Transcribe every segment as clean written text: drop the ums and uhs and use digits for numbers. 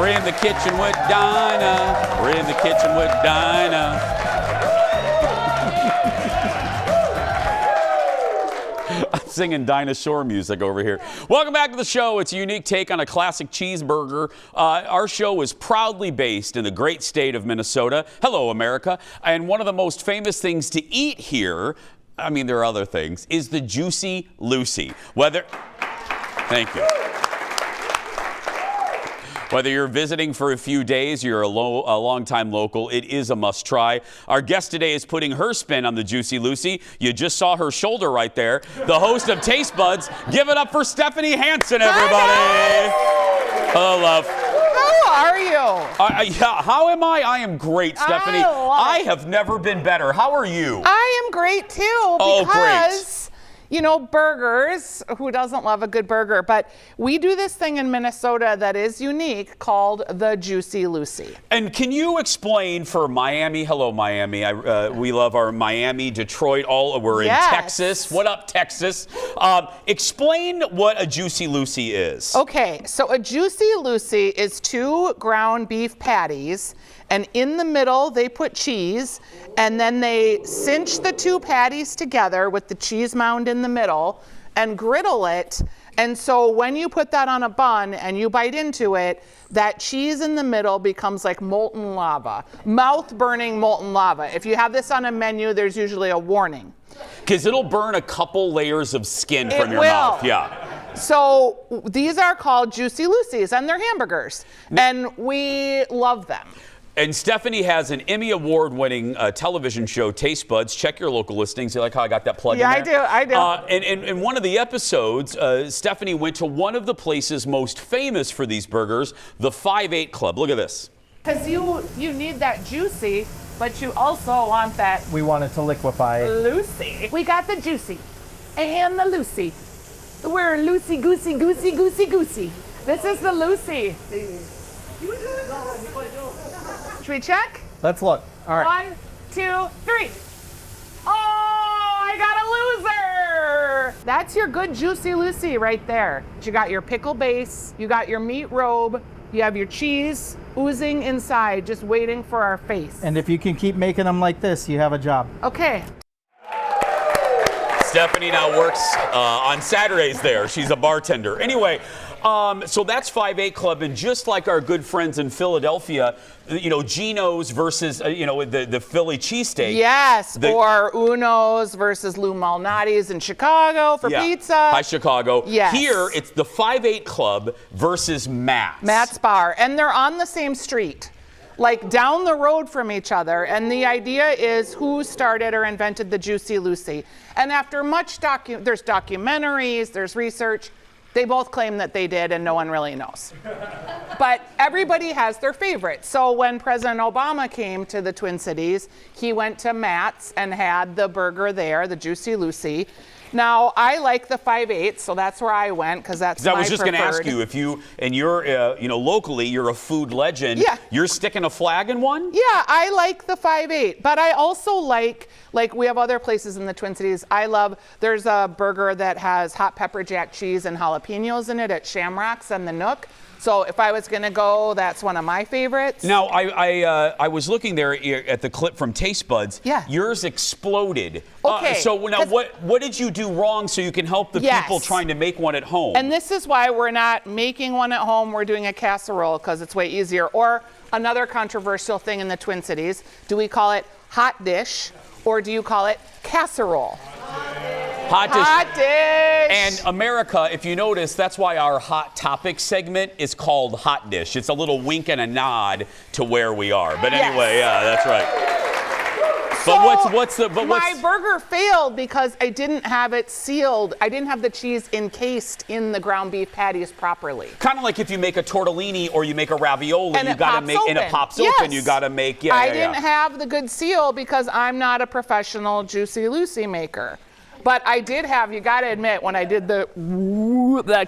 We're in the kitchen with Dinah. We're in the kitchen with Dinah. I'm singing Dinah Shore music over here. Welcome back to the show. It's a unique take on a classic cheeseburger. Our show is proudly based in the great state of Minnesota. Hello, America. And one of the most famous things to eat here, I mean, there are other things, is the Juicy Lucy. Thank you. Whether you're visiting for a few days, you're a long-time local, it is a must-try. Our guest today is putting her spin on the Juicy Lucy. You just saw her shoulder right there. The host of Taste Buds. Give it up for Stephanie Hansen, everybody. Hello, love. How are you? Yeah, how am I? I am great, Stephanie. I have never been better. How are you? I am great, too. Because, you know, burgers, who doesn't love a good burger? But we do this thing in Minnesota that is unique called the Juicy Lucy. And can you explain for Miami? Hello, Miami. We love our Miami, Detroit, we're in Texas. What up, Texas? Explain what a Juicy Lucy is. Okay, so a Juicy Lucy is 2 ground beef patties, and in the middle they put cheese, and then they cinch the 2 patties together with the cheese mound in the middle and griddle it. And so when you put that on a bun and you bite into it, that cheese in the middle becomes like molten lava, mouth-burning molten lava. If you have this on a menu, there's usually a warning. Because it'll burn a couple layers of skin from your mouth. Yeah. So these are called Juicy Lucy's, and they're hamburgers, and we love them. And Stephanie has an Emmy Award-winning television show, Taste Buds. Check your local listings. You like how I got that plug in there? Yeah, I do. And in one of the episodes, Stephanie went to one of the places most famous for these burgers, the 5-8 Club. Look at this. Because you need that juicy, but you also want that... We want it to liquefy. Lucy. We got the juicy and the Lucy. We're Lucy, goosey, goosey, goosey, goosey. This is the Lucy. Should we check? Let's look. All right. 1, 2, 3. Oh, I got a loser. That's your good Juicy Lucy right there. You got your pickle base, you got your meat robe, you have your cheese oozing inside, just waiting for our face. And if you can keep making them like this, you have a job. Okay. Stephanie now works on Saturdays there. She's a bartender. Anyway, so that's 5-8 Club, and just like our good friends in Philadelphia, you know, Geno's versus, the Philly cheesesteak. Yes, or Uno's versus Lou Malnati's in Chicago for pizza. Hi, Chicago. Yes. Here, it's the 5-8 Club versus Matt's. Matt's Bar, and they're on the same street, like down the road from each other. And the idea is who started or invented the Juicy Lucy. And after much there's documentaries, there's research, they both claim that they did, and no one really knows. But everybody has their favorite. So when President Obama came to the Twin Cities, he went to Matt's and had the burger there, the Juicy Lucy. Now, I like the 5-8, so that's where I went, because that's my preferred. I was just going to ask you, if you, and you're, locally, you're a food legend. Yeah. You're sticking a flag in one? Yeah, I like the 5-8, but I also like we have other places in the Twin Cities. There's a burger that has hot pepper jack cheese and jalapenos in it at Shamrock's and the Nook. So if I was going to go, that's one of my favorites. Now, I was looking there at the clip from Taste Buds. Yeah. Yours exploded. Okay. So now what did you do wrong so you can help the people trying to make one at home? And this is why we're not making one at home. We're doing a casserole because it's way easier. Or another controversial thing in the Twin Cities, do we call it hot dish or do you call it casserole? Hot dish. Hot dish. And America, if you notice, that's why our Hot Topic segment is called Hot Dish. It's a little wink and a nod to where we are. But anyway, yeah, that's right. So my burger failed because I didn't have it sealed. I didn't have the cheese encased in the ground beef patties properly. Kind of like if you make a tortellini or you make a ravioli, and you got to make, and it pops open, you got to make, I didn't have the good seal because I'm not a professional Juicy Lucy maker. But I did have, you got to admit, when I did the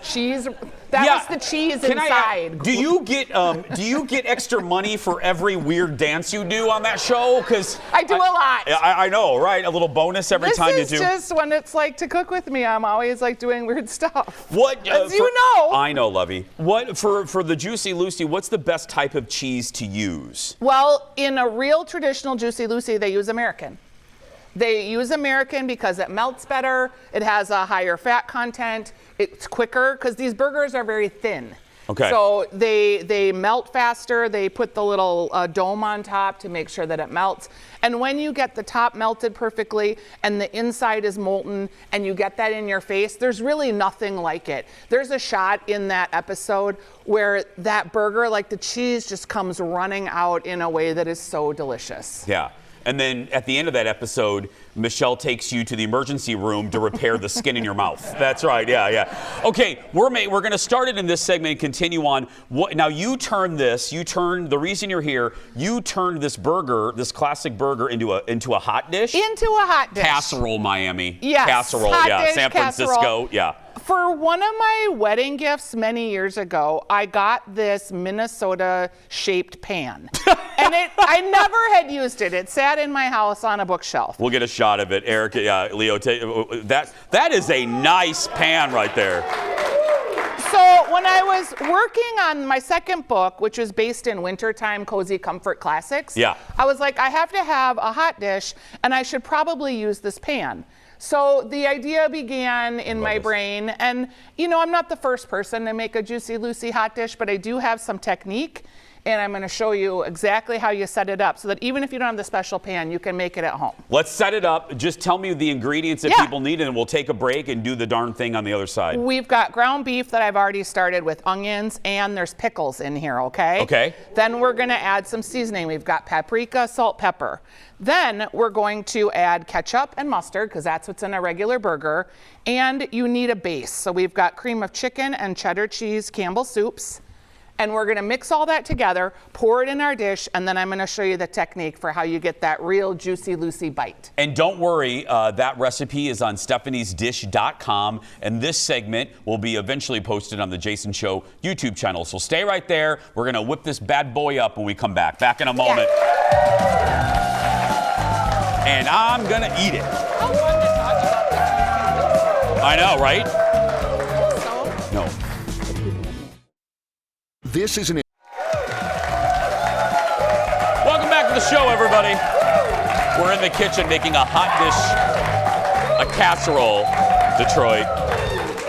cheese That Yeah. was the cheese Can inside. do you get extra money for every weird dance you do on that show? Because I do a lot. I know, right? A little bonus every time you do. This is just when it's like to cook with me. I'm always like doing weird stuff. What? As you know. I know, Lovey. What for the Juicy Lucy? What's the best type of cheese to use? Well, in a real traditional Juicy Lucy, they use American. They use American because it melts better. It has a higher fat content. It's quicker because these burgers are very thin. Okay. So they melt faster. They put the little dome on top to make sure that it melts. And when you get the top melted perfectly and the inside is molten and you get that in your face, there's really nothing like it. There's a shot in that episode where that burger, like the cheese, just comes running out in a way that is so delicious. Yeah. And then at the end of that episode, Michelle takes you to the emergency room to repair the skin in your mouth. That's right, yeah. Okay, we're going to start it in this segment and continue on. Now you turned the reason you're here, you turned this burger, this classic burger into a hot dish? Into a hot dish. Casserole, Miami. Yes. Casserole, Hot yeah. dish, San Francisco, casserole. yeah. For one of my wedding gifts many years ago, I got this Minnesota-shaped pan. And I never had used it. It sat in my house on a bookshelf. We'll get a shot of it. Eric, yeah, Leo, that is a nice pan right there. So when I was working on my second book, which was based in wintertime cozy comfort classics, yeah. I was like, I have to have a hot dish, and I should probably use this pan. So the idea began in my brain, and I'm not the first person to make a Juicy Lucy hot dish, but I do have some technique, and I'm going to show you exactly how you set it up so that even if you don't have the special pan, you can make it at home. Let's set it up. Just tell me the ingredients that people need, and we'll take a break and do the darn thing on the other side. We've got ground beef that I've already started with onions, and there's pickles in here, okay? Okay. Then we're going to add some seasoning. We've got paprika, salt, pepper. Then we're going to add ketchup and mustard, because that's what's in a regular burger. And you need a base. So we've got cream of chicken and cheddar cheese Campbell soups. And we're going to mix all that together, pour it in our dish, and then I'm going to show you the technique for how you get that real Juicy Lucy bite. And don't worry, that recipe is on stephaniesdish.com, and this segment will be eventually posted on the Jason Show YouTube channel. So stay right there. We're going to whip this bad boy up when we come back. Back in a moment. And I'm going to eat it. How fun to talk about this. I know, right? So? No. This is an... Welcome back to the show, everybody. We're in the kitchen making a hot dish, a casserole, Detroit,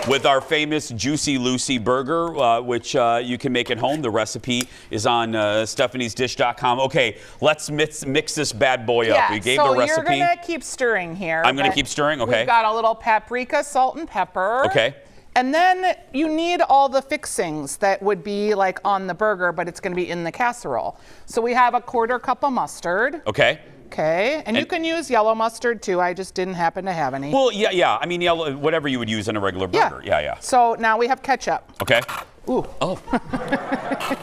with our famous Juicy Lucy burger, which you can make at home. The recipe is on stephaniesdish.com. Okay, let's mix this bad boy up. We gave the recipe. So you're going to keep stirring here. I'm going to keep stirring, okay. We've got a little paprika, salt, and pepper. Okay. And then you need all the fixings that would be like on the burger, but it's going to be in the casserole. So we have a 1/4 cup of mustard. Okay. Okay, and you can use yellow mustard too. I just didn't happen to have any. Well, yeah. I mean, yellow, whatever you would use in a regular burger. Yeah. So now we have ketchup. Okay. Ooh. Oh.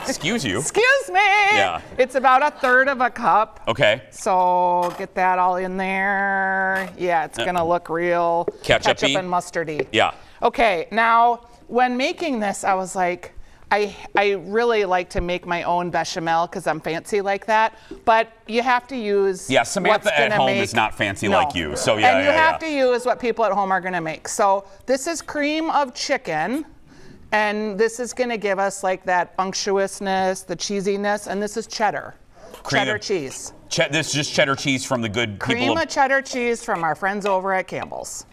Excuse you. Excuse me. Yeah. It's about 1/3 cup. Okay. So get that all in there. Yeah, it's gonna look real ketchup and mustardy. Yeah. Okay, now when making this, I was like, I really like to make my own bechamel because I'm fancy like that, but you have to use Samantha at home is not fancy like you, so yeah. And you have to use what people at home are gonna make. So this is cream of chicken, and this is gonna give us like that unctuousness, the cheesiness, and this is cheddar. Cheddar cheese. This is just cheddar cheese from the good people. Cream of cheddar cheese from our friends over at Campbell's.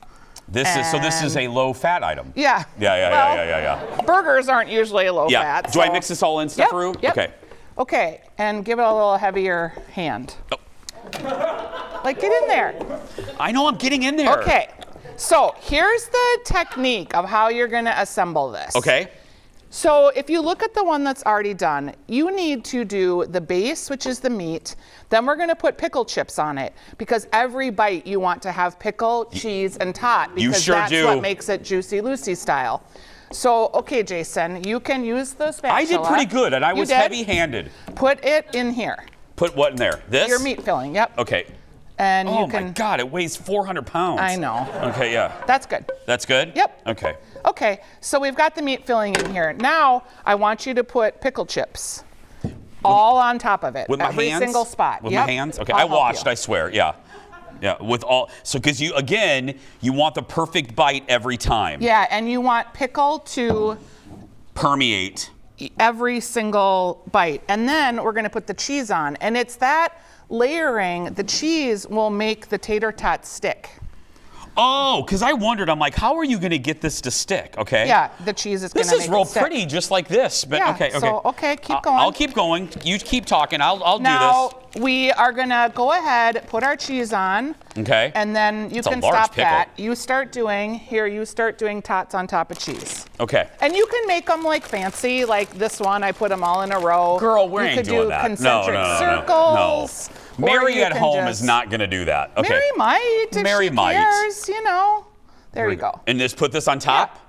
This is a low-fat item. Yeah. Yeah. Burgers aren't usually low-fat. Do I mix this all in, Steph-Roo? Yep. Okay. Okay, and give it a little heavier hand. Oh. Like, get in there. I know I'm getting in there. Okay, so here's the technique of how you're going to assemble this. Okay. So if you look at the one that's already done, you need to do the base, which is the meat. Then we're going to put pickle chips on it because every bite you want to have pickle, cheese, and tot because that's what makes it Juicy Lucy style. So, okay, Jason, you can use the spatula. I did pretty good, and I was heavy-handed. Put it in here. Put what in there? This? Your meat filling, yep. Okay. And Oh you can. my God, it weighs 400 pounds. I know. Okay, yeah. That's good. That's good? Yep. Okay. Okay, so we've got the meat filling in here. Now, I want you to put pickle chips all on top of it. With my every hands? single spot. With Yep. my hands? Okay, I'll I help watched, you. I swear, yeah. Yeah, with all, so because you, again, you want the perfect bite every time. Yeah, and you want pickle to Permeate. every single bite. And then we're gonna put the cheese on. And it's that layering, the cheese will make the tater tots stick. Oh, because I wondered, I'm like, how are you going to get this to stick? Okay. Yeah, the cheese is gonna This make is real it stick. pretty, just like this. But Yeah, okay, okay. so, okay, keep going. I'll keep going. You keep talking. I'll Now, do we are gonna go ahead, put our cheese on. Okay. And then you It's a can large stop pickle. that. You start doing tots on top of cheese. this. Okay. And you can make them like fancy, like this one, I put them all in a row. Girl, we you ain't could doing do that. concentric No. circles. or Mary you at can home just- is not going to do that. Okay. Mary might, if Mary she might. cares, you know. There you go. And just put this on top?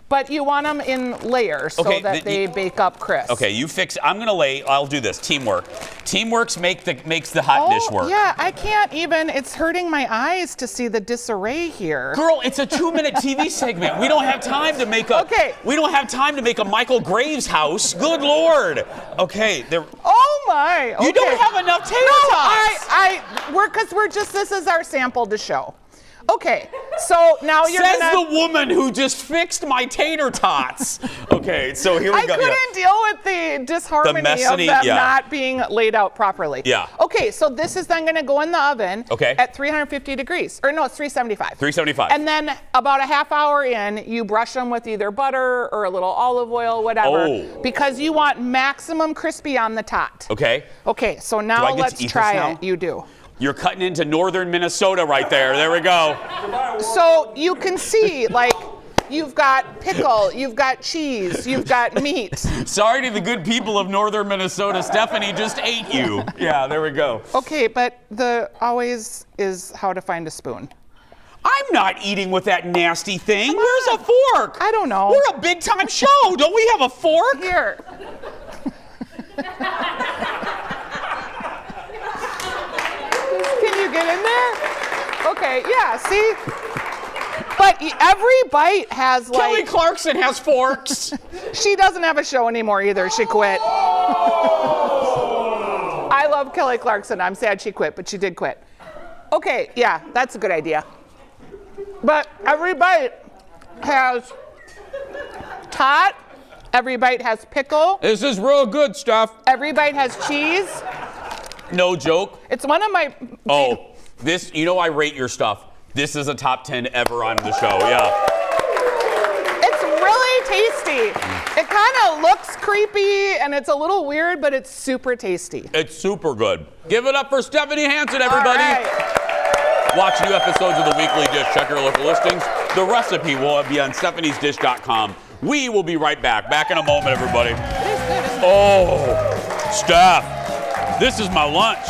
But you want them in layers so Okay, that they bake up crisp. Okay, you fix. I'm gonna lay. I'll do this. Teamwork. Teamwork makes the hot dish work. Yeah, I can't even. It's hurting my eyes to see the disarray here. Girl, it's a 2-minute TV segment. We don't have time to make a. Okay. We don't have time to make a Michael Graves house. Good Lord. Okay. There. Oh my! Okay. You don't have enough tater tots. This is our sample to show. Okay, so now you're Says gonna. the woman who just fixed my tater tots. Okay, so here we I go. couldn't deal with the disharmony of messity, them yeah. not being laid out properly. Yeah. Okay, so this is then gonna go in the oven. Okay. At 350 degrees, or no, it's 375. 375. And then about a half hour in, you brush them with either butter or a little olive oil, whatever, Oh. because you want maximum crispy on the tot. Okay. Okay, so Do now I get to let's eat this try now? it. You do. You're cutting into northern Minnesota right there. There we go. So you can see, like, you've got pickle, you've got cheese, you've got meat. Sorry to the good people of northern Minnesota. Stephanie just ate you. Yeah, there we go. Okay, but the always is how to find a spoon. I'm not eating with that nasty thing. Where's a fork? I don't know. We're a big time show. Don't we have a fork? Here. Can you get in there? Okay, yeah, see? But every bite has Kelly like, Clarkson has forks. she doesn't have a show anymore either. She quit. I love Kelly Clarkson. I'm sad she quit, but she did quit. Okay, yeah, that's a good idea. But every bite has tot, every bite has pickle, This is real good stuff. every bite has cheese. No joke. It's one of my. Oh, this, you know I rate your stuff. This is a top 10 ever on the show, yeah. It's really tasty. It kind of looks creepy and it's a little weird, but it's super tasty. It's super good. Give it up for Stephanie Hansen, everybody. All right. Watch new episodes of The Weekly Dish. Check your local listings. The recipe will be on stephaniesdish.com. We will be right back. Back in a moment, everybody. Oh, Steph, this is my lunch.